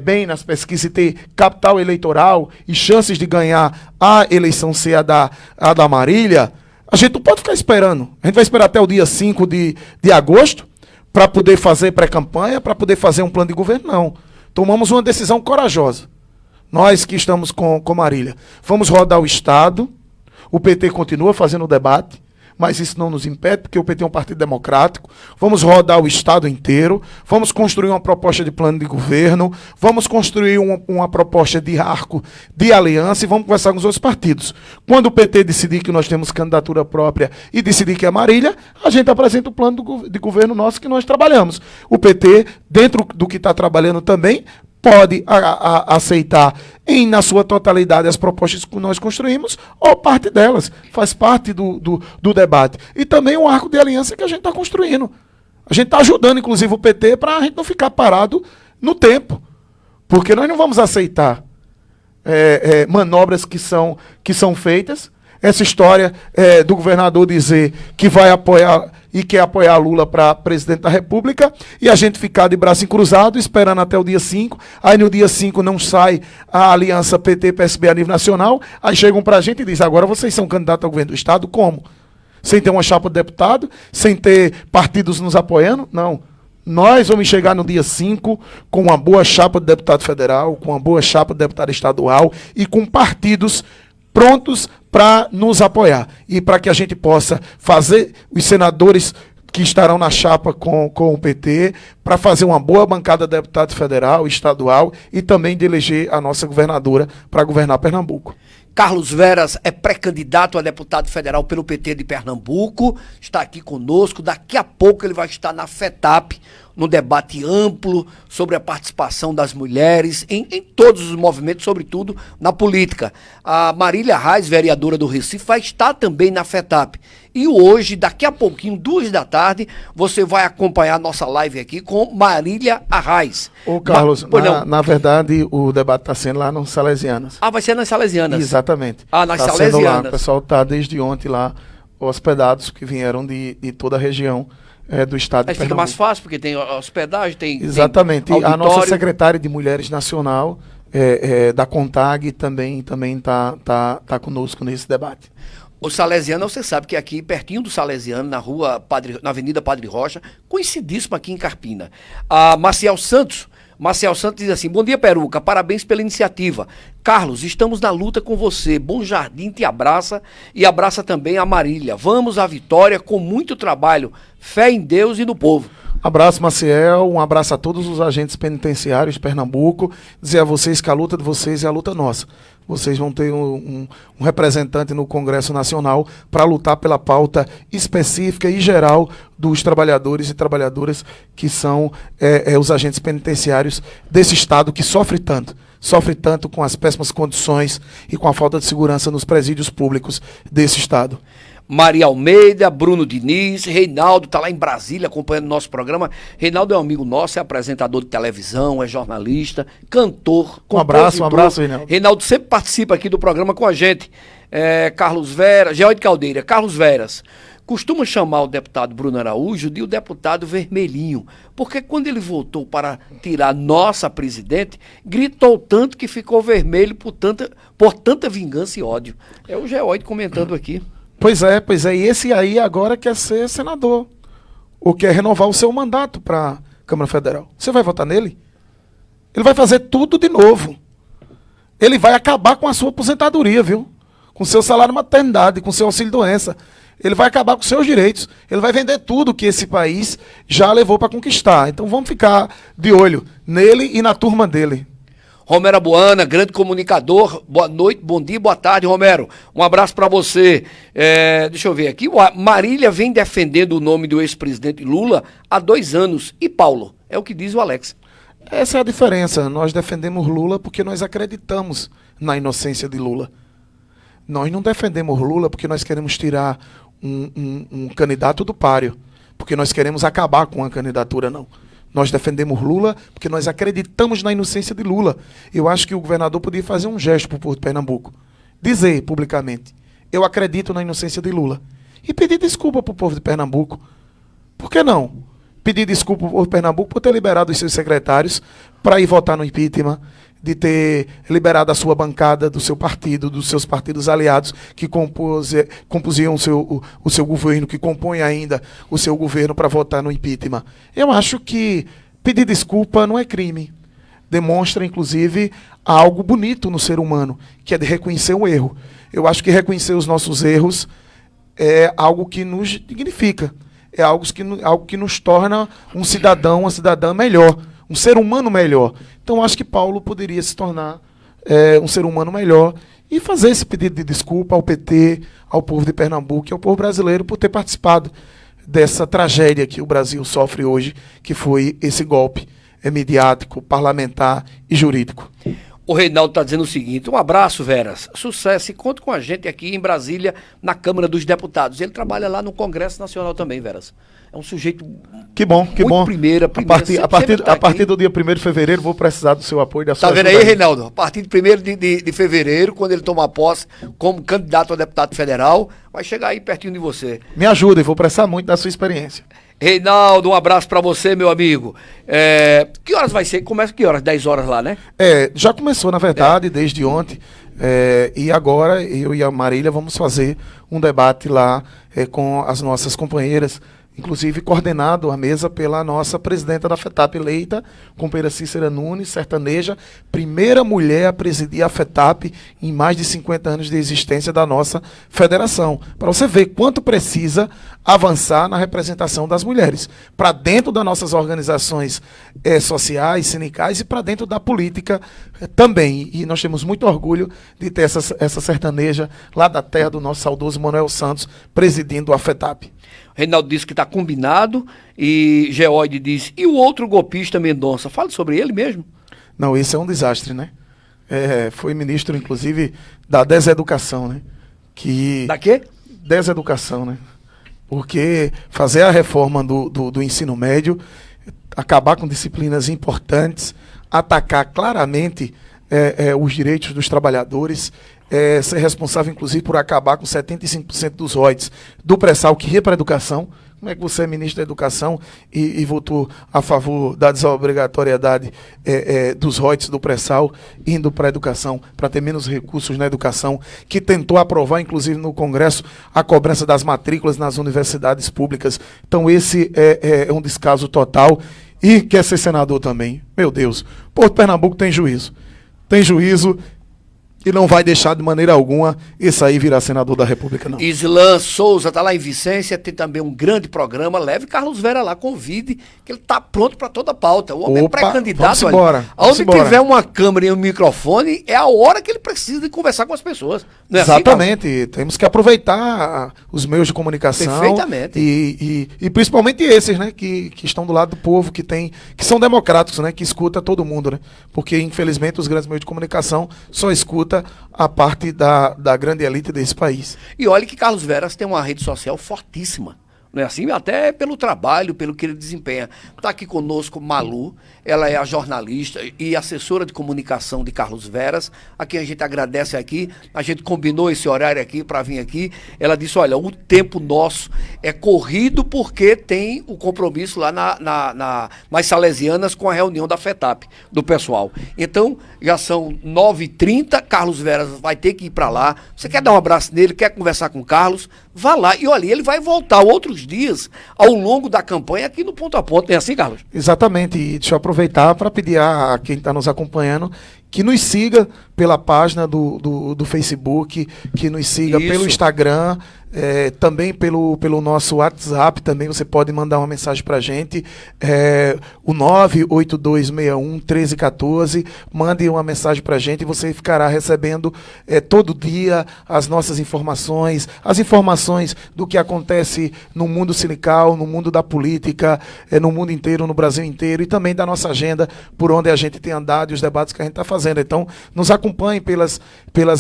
bem nas pesquisas e ter capital eleitoral e chances de ganhar a eleição ser a da Marília, a gente não pode ficar esperando. A gente vai esperar até o dia 5 de agosto para poder fazer pré-campanha, para poder fazer um plano de governo, não. Tomamos uma decisão corajosa. Nós que estamos com Marília, vamos rodar o estado, o PT continua fazendo o debate, mas isso não nos impede, porque o PT é um partido democrático. Vamos rodar o estado inteiro, vamos construir uma proposta de plano de governo, vamos construir uma proposta de arco de aliança e vamos conversar com os outros partidos. Quando o PT decidir que nós temos candidatura própria e decidir que é Marília, a gente apresenta o plano de governo nosso que nós trabalhamos. O PT, dentro do que está trabalhando também, pode aceitar na sua totalidade as propostas que nós construímos, ou parte delas, faz parte do debate. E também um arco de aliança que a gente está construindo. A gente está ajudando, inclusive, o PT para a gente não ficar parado no tempo. Porque nós não vamos aceitar manobras que são feitas. Essa história do governador dizer que vai apoiar e quer apoiar Lula para presidente da República e a gente ficar de braço cruzado esperando até o dia 5, aí no dia 5 não sai a aliança PT-PSB a nível nacional, aí chegam para a gente e dizem, agora vocês são candidatos ao governo do estado, como? Sem ter uma chapa de deputado, sem ter partidos nos apoiando? Não. Nós vamos chegar no dia 5 com uma boa chapa de deputado federal, com uma boa chapa de deputado estadual e com partidos prontos para nos apoiar e para que a gente possa fazer os senadores que estarão na chapa com o PT, para fazer uma boa bancada de deputado federal, estadual e também de eleger a nossa governadora para governar Pernambuco. Carlos Veras é pré-candidato a deputado federal pelo PT de Pernambuco, está aqui conosco, daqui a pouco ele vai estar na FETAP, num debate amplo sobre a participação das mulheres em todos os movimentos, sobretudo na política. A Marília Reis, vereadora do Recife, vai estar também na FETAP. E hoje, daqui a pouquinho, 2 da tarde, você vai acompanhar a nossa live aqui com Marília Reis. Ô Carlos, na verdade, o debate está sendo lá nos Salesianas. Ah, vai ser nas Salesianas? Exatamente. Ah, nas tá Salesianas. Sendo lá. O pessoal está desde ontem lá, hospedados que vieram de toda a região do estado de Pernambuco. Fica mais fácil, porque tem hospedagem, tem exatamente. Tem a nossa secretária de Mulheres Nacional, da CONTAG, também tá conosco nesse debate. O Salesiano, você sabe que aqui, pertinho do Salesiano, na Avenida Padre Rocha, conhecidíssimo aqui em Carpina. A Maciel Santos diz assim, bom dia, Peruca, parabéns pela iniciativa. Carlos, estamos na luta com você. Bom Jardim te abraça e abraça também a Marília. Vamos à vitória com muito trabalho, fé em Deus e no povo. Abraço, Maciel, um abraço a todos os agentes penitenciários de Pernambuco, dizer a vocês que a luta de vocês é a luta nossa. Vocês vão ter um representante no Congresso Nacional para lutar pela pauta específica e geral dos trabalhadores e trabalhadoras que são os agentes penitenciários desse estado que sofre tanto com as péssimas condições e com a falta de segurança nos presídios públicos desse estado. Maria Almeida, Bruno Diniz, Reinaldo está lá em Brasília acompanhando nosso programa. Reinaldo é um amigo nosso, é apresentador de televisão, é jornalista, cantor, compositor. Um abraço, Reinaldo. Reinaldo sempre participa aqui do programa com a gente. Carlos Veras, Geóide Caldeira, Carlos Veras. Costuma chamar o deputado Bruno Araújo de o deputado vermelhinho, porque quando ele votou para tirar nossa presidente, gritou tanto que ficou vermelho por tanta vingança e ódio. É o Geóide comentando aqui. Pois é, e esse aí agora quer ser senador. ou quer renovar o seu mandato para a Câmara Federal. Você vai votar nele? Ele vai fazer tudo de novo. Ele vai acabar com a sua aposentadoria, viu? Com seu salário maternidade, com seu auxílio-doença. Ele vai acabar com seus direitos. Ele vai vender tudo que esse país já levou para conquistar. Então vamos ficar de olho nele e na turma dele. Romero Abuana, grande comunicador. Boa noite, bom dia, boa tarde, Romero. Um abraço para você. Deixa eu ver aqui. Marília vem defendendo o nome do ex-presidente Lula há 2 anos. E Paulo? É o que diz o Alex. Essa é a diferença. Nós defendemos Lula porque nós acreditamos na inocência de Lula. Nós não defendemos Lula porque nós queremos tirar um candidato do páreo, porque nós queremos acabar com a candidatura, não. Nós defendemos Lula porque nós acreditamos na inocência de Lula. Eu acho que o governador podia fazer um gesto para o povo de Pernambuco. Dizer publicamente, eu acredito na inocência de Lula. E pedir desculpa para o povo de Pernambuco. Por que não? Pedir desculpa ao povo de Pernambuco por ter liberado os seus secretários para ir votar no impeachment, de ter liberado a sua bancada do seu partido, dos seus partidos aliados que compusiam o seu governo, que compõem ainda o seu governo para votar no impeachment. Eu acho que pedir desculpa não é crime. Demonstra, inclusive, algo bonito no ser humano, que é de reconhecer um erro. Eu acho que reconhecer os nossos erros é algo que nos dignifica. É algo que nos torna um cidadão, uma cidadã melhor, um ser humano melhor. Então, acho que Paulo poderia se tornar um ser humano melhor e fazer esse pedido de desculpa ao PT, ao povo de Pernambuco e ao povo brasileiro por ter participado dessa tragédia que o Brasil sofre hoje, que foi esse golpe midiático, parlamentar e jurídico. O Reinaldo está dizendo o seguinte: um abraço, Veras, sucesso, e conta com a gente aqui em Brasília, na Câmara dos Deputados. Ele trabalha lá no Congresso Nacional também, Veras. É um sujeito que bom. Primeira, a partir do dia 1º de fevereiro, vou precisar do seu apoio e da sua ajuda. Tá vendo aí, Reinaldo? A partir de 1º de fevereiro, quando ele tomar posse como candidato a deputado federal, vai chegar aí pertinho de você. Me ajuda, e vou precisar muito da sua experiência. Reinaldo, um abraço para você, meu amigo. Que horas vai ser? Começa que horas? 10 horas lá, né? Já começou, na verdade, desde ontem. E agora eu e a Marília vamos fazer um debate lá com as nossas companheiras, inclusive coordenado a mesa pela nossa presidenta da FETAP eleita, companheira Cícera Nunes, sertaneja, primeira mulher a presidir a FETAP em mais de 50 anos de existência da nossa federação. Para você ver quanto precisa avançar na representação das mulheres, para dentro das nossas organizações sociais, sindicais e para dentro da política também. E nós temos muito orgulho de ter essa sertaneja lá da terra do nosso saudoso Manuel Santos presidindo a FETAP. Reinaldo disse que está combinado e Geóide disse, e o outro golpista Mendonça? Fale sobre ele mesmo. Não, esse é um desastre, né? Foi ministro, inclusive, da deseducação, né? Da quê? Deseducação, né? Porque fazer a reforma do ensino médio, acabar com disciplinas importantes, atacar claramente os direitos dos trabalhadores, ser responsável, inclusive, por acabar com 75% dos royalties do pré-sal que ia para a educação. Como é que você é ministro da Educação e votou a favor da desobrigatoriedade dos royalties do pré-sal indo para a educação, para ter menos recursos na educação, que tentou aprovar, inclusive, no Congresso, a cobrança das matrículas nas universidades públicas? Então, esse é um descaso total. E quer ser senador também. Meu Deus, o povo de Pernambuco tem juízo. Tem juízo e não vai deixar de maneira alguma esse aí virar senador da República, não. Islan Souza está lá em Vicência, tem também um grande programa. Leve Carlos Vera lá, convide, que ele está pronto para toda a pauta. O homem é pré-candidato. Onde tiver uma câmera e um microfone, é a hora que ele precisa de conversar com as pessoas. Não é exatamente. Assim, temos que aproveitar os meios de comunicação. Perfeitamente. E principalmente esses, né, que estão do lado do povo, que são democráticos, né, que escuta todo mundo, né? Porque, infelizmente, os grandes meios de comunicação só escutam a parte da grande elite desse país. E olha que Carlos Veras tem uma rede social fortíssima. Não é assim? Até pelo trabalho, pelo que ele desempenha. Está aqui conosco Malu, ela é a jornalista e assessora de comunicação de Carlos Veras, a quem a gente agradece aqui. A gente combinou esse horário aqui para vir aqui. Ela disse, olha, o tempo nosso é corrido porque tem o compromisso lá nas Salesianas com a reunião da FETAP, do pessoal. Então, já são 9h30, Carlos Veras vai ter que ir para lá. Você quer dar um abraço nele, quer conversar com o Carlos? Vá lá. E olha, ele vai voltar outros dias ao longo da campanha aqui no Ponto a Ponto. Não é assim, Carlos? Exatamente, e deixa eu aproveitar para pedir a quem está nos acompanhando que nos siga pela página do Facebook, que nos siga pelo Instagram, também pelo nosso WhatsApp, também você pode mandar uma mensagem para a gente, o 982611314, mande uma mensagem para a gente e você ficará recebendo todo dia as nossas informações, as informações do que acontece no mundo sindical, no mundo da política, no mundo inteiro, no Brasil inteiro, e também da nossa agenda, por onde a gente tem andado e os debates que a gente está fazendo. Então, nos acompanhe pelas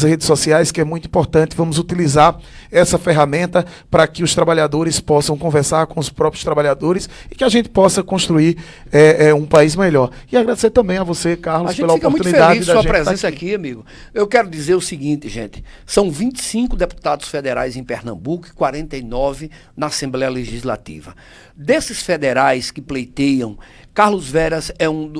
redes sociais, que é muito importante. Vamos utilizar essa ferramenta para que os trabalhadores possam conversar com os próprios trabalhadores e que a gente possa construir um país melhor. E agradecer também a você, Carlos, pela oportunidade. Muito feliz sua presença aqui, amigo. Eu quero dizer o seguinte, gente. São 25 deputados federais em Pernambuco e 49 na Assembleia Legislativa. Desses federais que pleiteiam, Carlos Veras é um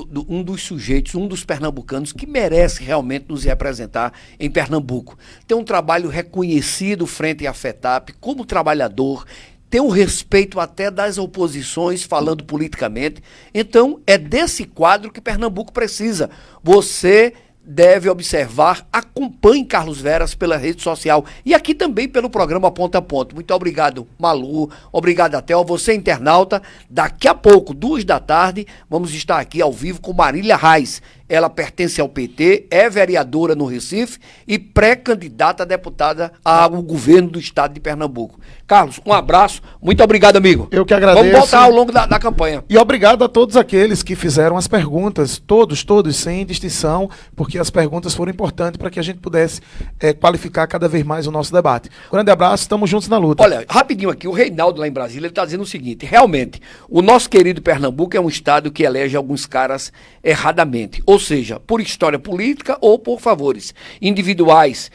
dos sujeitos, um dos pernambucanos que merece realmente nos representar em Pernambuco. Tem um trabalho reconhecido frente à FETAP como trabalhador, tem um respeito até das oposições falando politicamente. Então, é desse quadro que Pernambuco precisa. Você deve observar, acompanhe Carlos Veras pela rede social e aqui também pelo programa Ponto a Ponto. Muito obrigado, Malu, obrigado até você, internauta. Daqui a pouco, 14h, vamos estar aqui ao vivo com Marília Reis. Ela pertence ao PT, é vereadora no Recife e pré-candidata a deputada ao governo do estado de Pernambuco. Carlos, um abraço, muito obrigado, amigo. Eu que agradeço. Vamos voltar ao longo da campanha. E obrigado a todos aqueles que fizeram as perguntas, todos, sem distinção, porque as perguntas foram importantes para que a gente pudesse qualificar cada vez mais o nosso debate. Grande abraço, estamos juntos na luta. Olha, rapidinho aqui, o Reinaldo lá em Brasília, ele está dizendo o seguinte: realmente, o nosso querido Pernambuco é um estado que elege alguns caras erradamente, ou seja, por história política ou por favores individuais,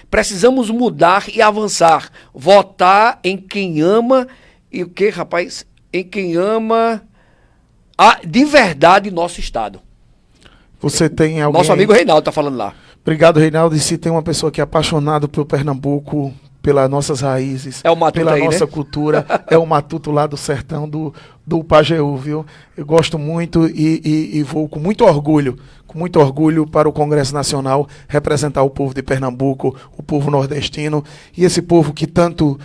Precisamos mudar e avançar, votar em quem ama, e o que, rapaz? Em quem ama de verdade nosso estado. Você tem alguém... Nosso amigo Reinaldo está falando lá. Obrigado, Reinaldo. E se tem uma pessoa que é apaixonada pelo Pernambuco, pelas nossas raízes, pela nossa cultura, é o Matuto lá do sertão do Pajeú, viu? Eu gosto muito e vou com muito orgulho para o Congresso Nacional representar o povo de Pernambuco, o povo nordestino e esse povo que tanto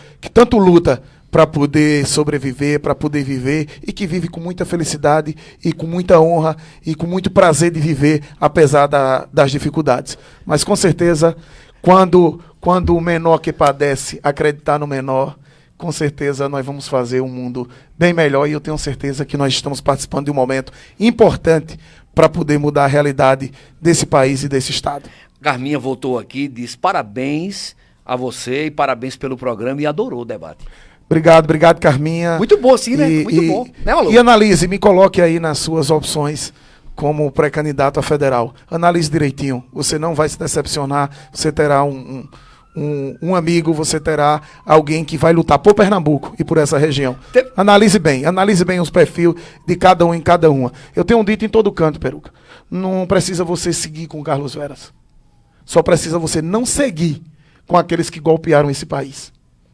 luta para poder sobreviver, para poder viver e que vive com muita felicidade e com muita honra e com muito prazer de viver, apesar das dificuldades. Mas com certeza, quando o menor que padece acreditar no menor, com certeza nós vamos fazer um mundo bem melhor e eu tenho certeza que nós estamos participando de um momento importante para poder mudar a realidade desse país e desse estado. Carminha voltou aqui e disse parabéns a você e parabéns pelo programa e adorou o debate. Obrigado, Carminha. Muito bom, sim, né? Muito bom. Né, Malu? E analise, me coloque aí nas suas opções como pré-candidato a federal. Analise direitinho. Você não vai se decepcionar. Você terá um amigo, você terá alguém que vai lutar por Pernambuco e por essa região. Analise bem os perfis de cada um em cada uma. Eu tenho um dito em todo canto, Peruca. Não precisa você seguir com Carlos Veras. Só precisa você não seguir com aqueles que golpearam esse país.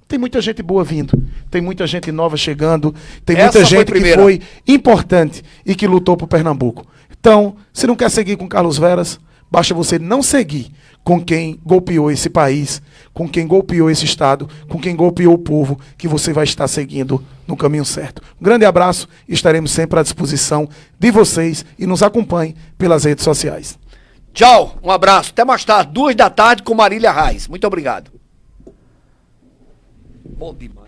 Tem muita gente boa vindo, tem muita gente nova chegando, tem muita gente que foi importante e que lutou por Pernambuco. Então, se não quer seguir com Carlos Veras, basta você não seguir com quem golpeou esse país, com quem golpeou esse estado, com quem golpeou o povo, que você vai estar seguindo no caminho certo. Um grande abraço e estaremos sempre à disposição de vocês e nos acompanhem pelas redes sociais. Tchau, um abraço. Até mais tarde, 14h com Marília Reis. Muito obrigado. Bom demais.